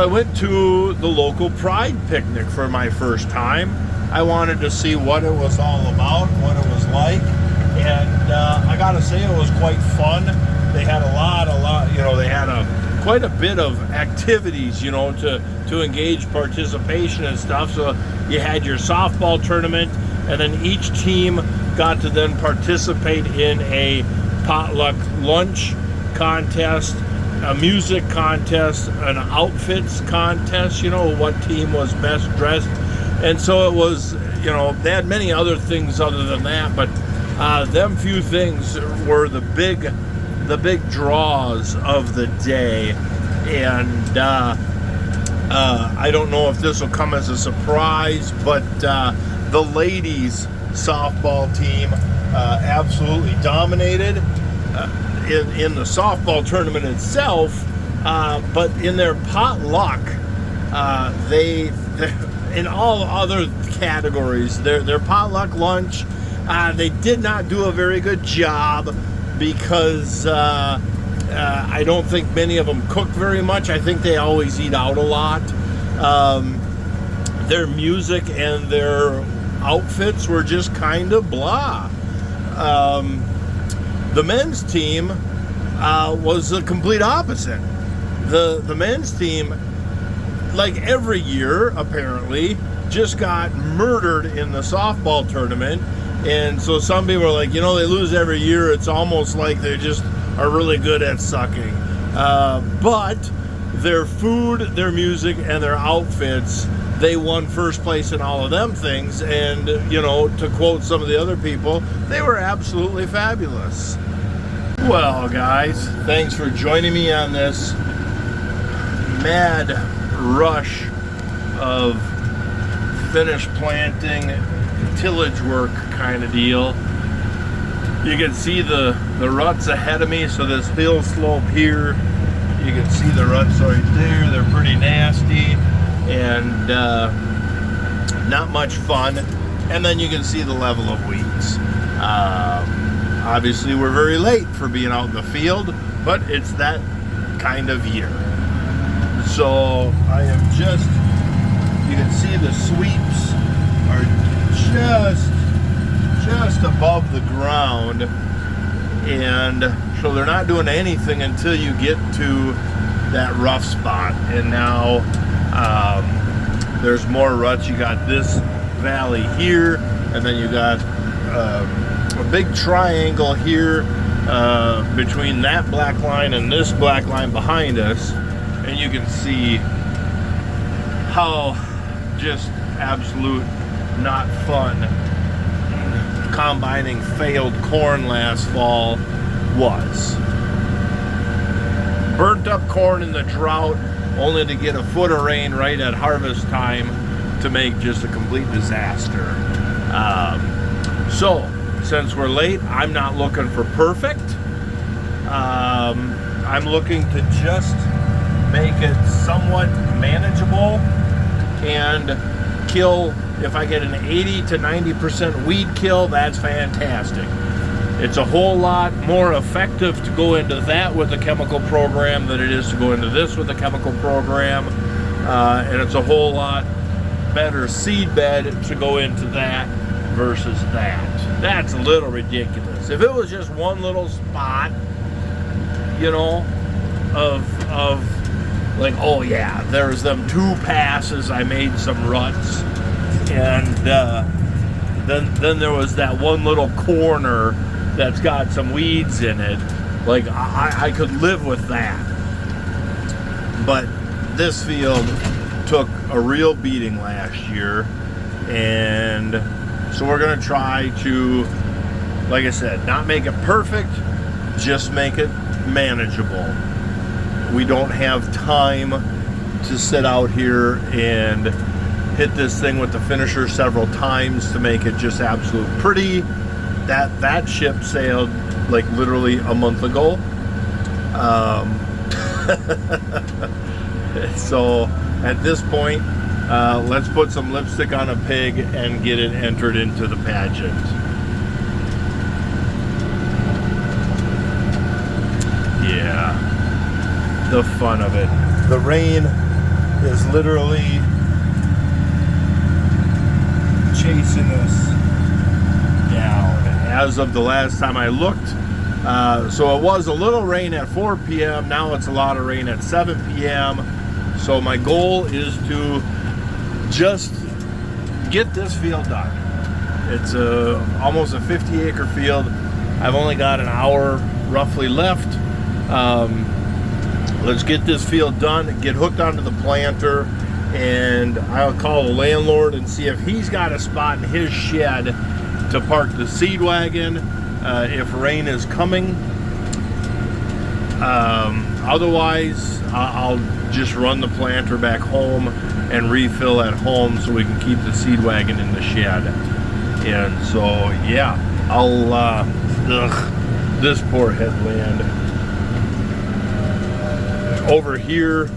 I went to the local Pride picnic for my first time. I wanted to see what it was all about, what it was like, and I gotta say it was quite fun. They had they had quite a bit of activities, to engage participation and stuff. So you had your softball tournament, and then each team got to then participate in a potluck lunch contest, a music contest, an outfits contest, what team was best dressed. And so it was, they had many other things other than that, but them few things were the big draws of the day. And I don't know if this will come as a surprise, but the ladies softball team absolutely dominated in the softball tournament itself, but in their potluck, they in all other categories, their potluck lunch, they did not do a very good job because I don't think many of them cook very much. I think they always eat out a lot. Their music and their outfits were just kind of blah. The men's team was the complete opposite. The men's team, like every year, apparently, just got murdered in the softball tournament. And so some people are like, they lose every year. It's almost like they just are really good at sucking. But their food, their music, and their outfits, they won first place in all of them things. And, to quote some of the other people, they were absolutely fabulous. Well, guys, thanks for joining me on this mad rush of finish planting, tillage work kind of deal. You can see the ruts ahead of me, so this hill slope here, you can see the ruts right there. They're pretty nasty and not much fun. And then you can see the level of weeds. Obviously, we're very late for being out in the field, but it's that kind of year. So I am you can see the sweeps are just above the ground, and so they're not doing anything until you get to that rough spot. And now there's more ruts. You got this valley here, and then you got a big triangle here between that black line and this black line behind us, and you can see how just absolute not fun combining failed corn last fall was. Burnt up corn in the drought, only to get a foot of rain right at harvest time to make just a complete disaster. So since we're late, I'm not looking for perfect. I'm looking to just make it somewhat manageable and kill. If I get an 80 to 90% weed kill, that's fantastic. It's a whole lot more effective to go into that with a chemical program than it is to go into this with a chemical program. And it's a whole lot better seed bed to go into that versus that. That's a little ridiculous. If it was just one little spot, of like, oh yeah, there's them 2 passes, I made some ruts, and then there was that one little corner that's got some weeds in it. Like, I could live with that. But this field took a real beating last year, and so we're gonna try to, like I said, not make it perfect, just make it manageable. We don't have time to sit out here and hit this thing with the finisher several times to make it just absolute pretty. That ship sailed like literally a month ago. So at this point, let's put some lipstick on a pig and get it entered into the pageant. Yeah, the fun of it. The rain is literally chasing us down as of the last time I looked. So it was a little rain at 4 p.m. Now it's a lot of rain at 7 p.m. So my goal is to just get this field done. It's almost a 50-acre field. I've only got an hour roughly left. Let's get this field done, get hooked onto the planter, and I'll call the landlord and see if he's got a spot in his shed to park the seed wagon if rain is coming. Otherwise, I'll just run the planter back home and refill at home so we can keep the seed wagon in the shed. And so, yeah, I'll, this poor headland. Over here,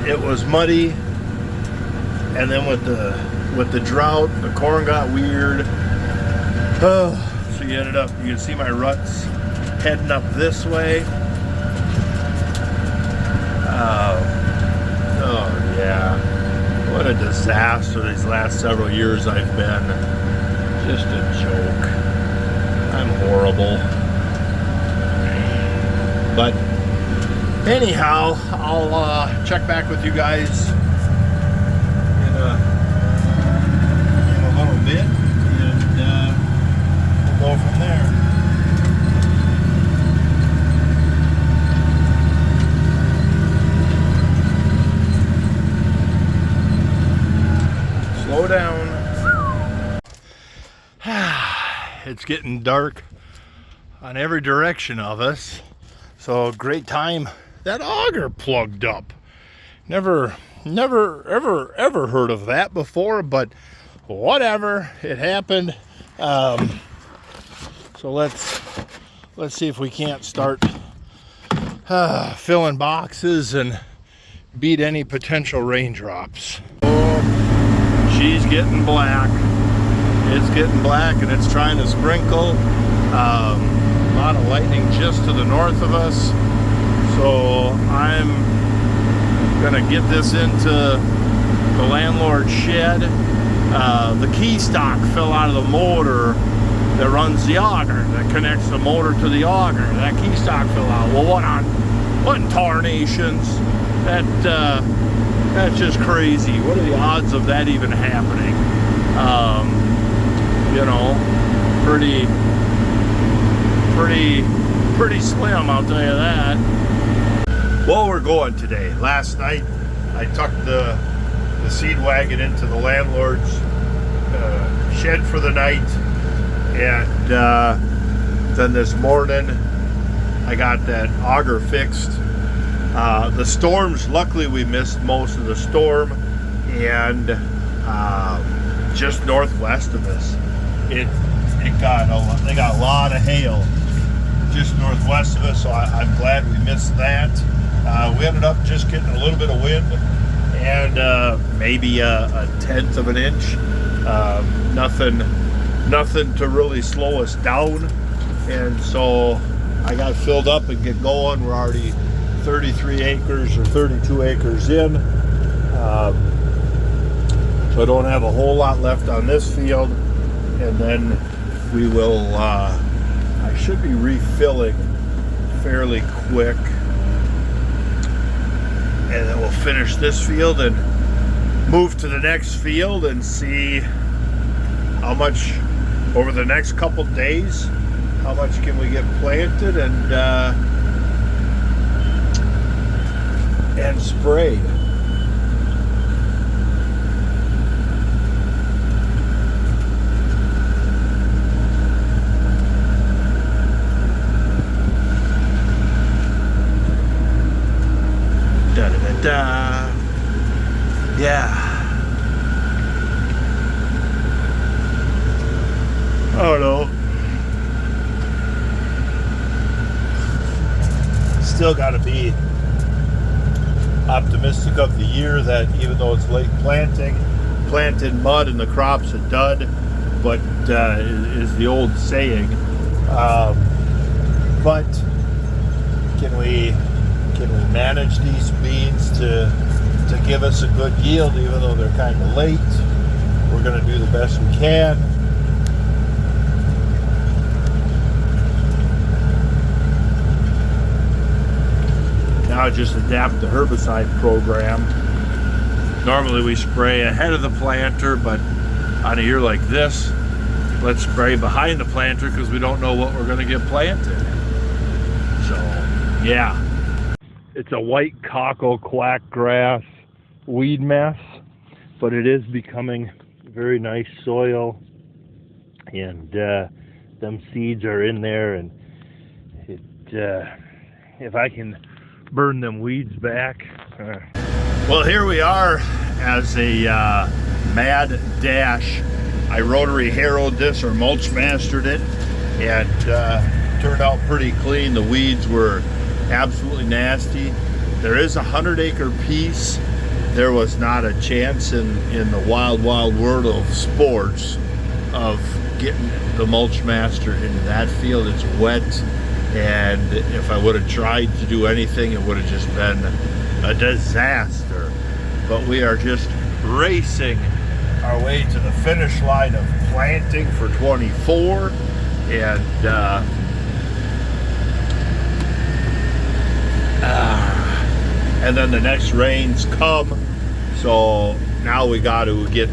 it was muddy, and then with the drought, the corn got weird. So you can see my ruts heading up this way. Oh yeah, what a disaster these last several years I've been. Just a joke. I'm horrible. But anyhow, I'll check back with you guys in a little bit, and we'll go from there. Slow down. It's getting dark on every direction of us. So great time. That auger plugged up. Never ever heard of that before, but whatever, it happened. So let's see if we can't start filling boxes and beat any potential raindrops. Oh, she's getting black. It's getting black and it's trying to sprinkle. A lot of lightning just to the north of us. So I'm gonna get this into the landlord's shed. The key stock fell out of the motor that runs the auger, that connects the motor to the auger. That key stock fell out. Well, what in tarnations? That's just crazy. What are the odds of that even happening? You know, pretty slim, I'll tell you that. Well, we're going today. Last night, I tucked the seed wagon into the landlord's shed for the night, and then this morning, I got that auger fixed. The storms, luckily we missed most of the storm, and just northwest of us, they got a lot of hail just northwest of us, so I'm glad we missed that. We ended up just getting a little bit of wind and maybe a tenth of an inch. Nothing to really slow us down, and so I got filled up and get going. We're already 33 acres or 32 acres in, so I don't have a whole lot left on this field, and then we will I should be refilling fairly quick, and then we'll finish this field and move to the next field and see how much over the next couple days, how much can we get planted and sprayed. Yeah. I don't know. Still got to be optimistic of the year that even though it's late planted mud and the crop's a dud, but is the old saying. But can we can we manage these beans to give us a good yield, even though they're kind of late? We're going to do the best we can. Now just adapt the herbicide program. Normally we spray ahead of the planter, but on a year like this, let's spray behind the planter because we don't know what we're going to get planted. So, yeah. It's a white cockle quack grass weed mess, but it is becoming very nice soil, and them seeds are in there, and it if I can burn them weeds back. Well, here we are as a Mad Dash. I rotary harrowed this or mulch mastered it, and turned out pretty clean. The weeds were absolutely nasty. There is a 100-acre piece. There was not a chance in the wild world of sports of getting the mulch master into that field. It's wet, and if I would have tried to do anything, it would have just been a disaster. But we are just racing our way to the finish line of planting for 24, and then the next rains come, so now we got to get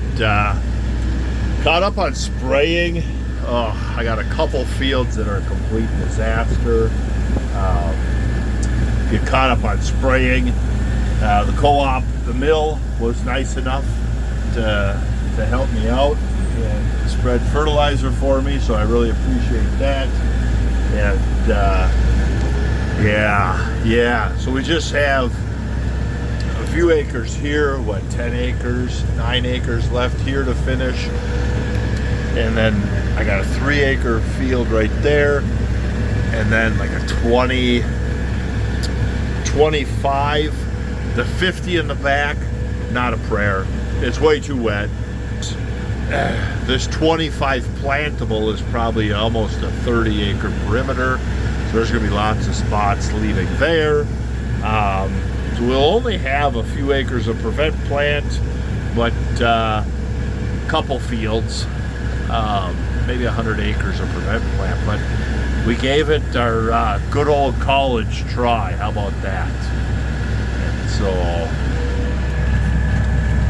caught up on spraying. I got a couple fields that are a complete disaster. Get caught up on spraying. The co-op, the mill, was nice enough to help me out and spread fertilizer for me, so I really appreciate that. And yeah, so we just have a few acres here, 10 acres, 9 acres left here to finish, and then I got a 3-acre field right there, and then like a 25, the 50 in the back, not a prayer. It's way too wet. This 25 plantable is probably almost a 30-acre perimeter, so there's going to be lots of spots leaving there. So we'll only have a few acres of prevent plant, but a couple fields, maybe 100 acres of prevent plant. But we gave it our good old college try. How about that? And so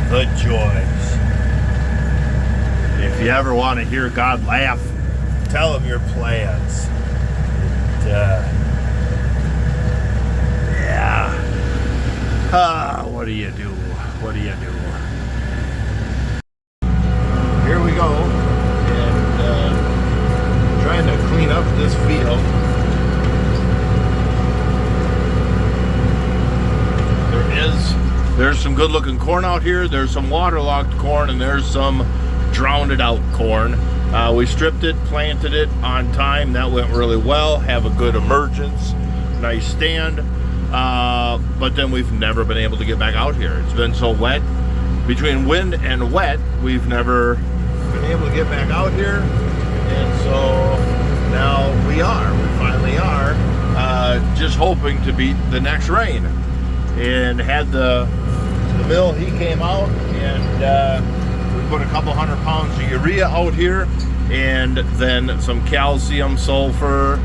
the joys. If you ever want to hear God laugh, tell him your plans. What do you do? What do you do? Here we go, and trying to clean up this field. There's some good looking corn out here. There's some waterlogged corn, and there's some drowned out corn. We stripped it, planted it on time. That went really well. Have a good emergence, nice stand. But then we've never been able to get back out here. It's been so wet. Between wind and wet, we've never been able to get back out here. And so now we finally are, just hoping to beat the next rain. And had the mill, he came out, and we put a couple 100 pounds of urea out here, and then some calcium, sulfur,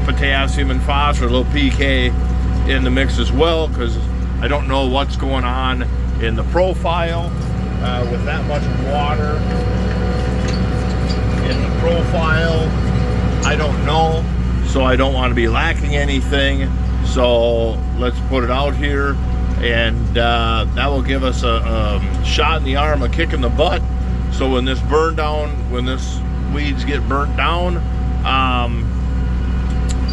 potassium, and phosphorus, a little PK in the mix as well, because I don't know what's going on in the profile with that much water in the profile. I don't know, so I don't want to be lacking anything. So let's put it out here, and that will give us a shot in the arm, a kick in the butt. So when this when this weeds get burnt down,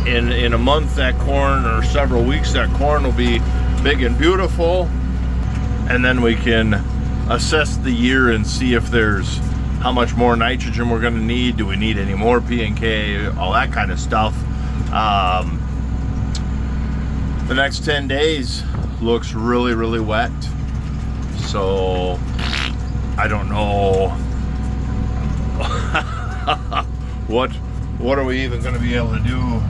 in a month, that corn, or several weeks, that corn will be big and beautiful, and then we can assess the year and see if there's how much more nitrogen we're going to need. Do we need any more P and K? All that kind of stuff. The next 10 days looks really, really wet. So I don't know what are we even going to be able to do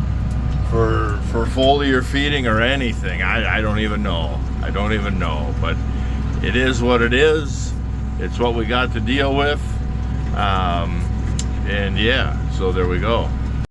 for foliar feeding or anything. I don't even know. I don't even know. But it is what it is. It's what we got to deal with. And yeah, so there we go.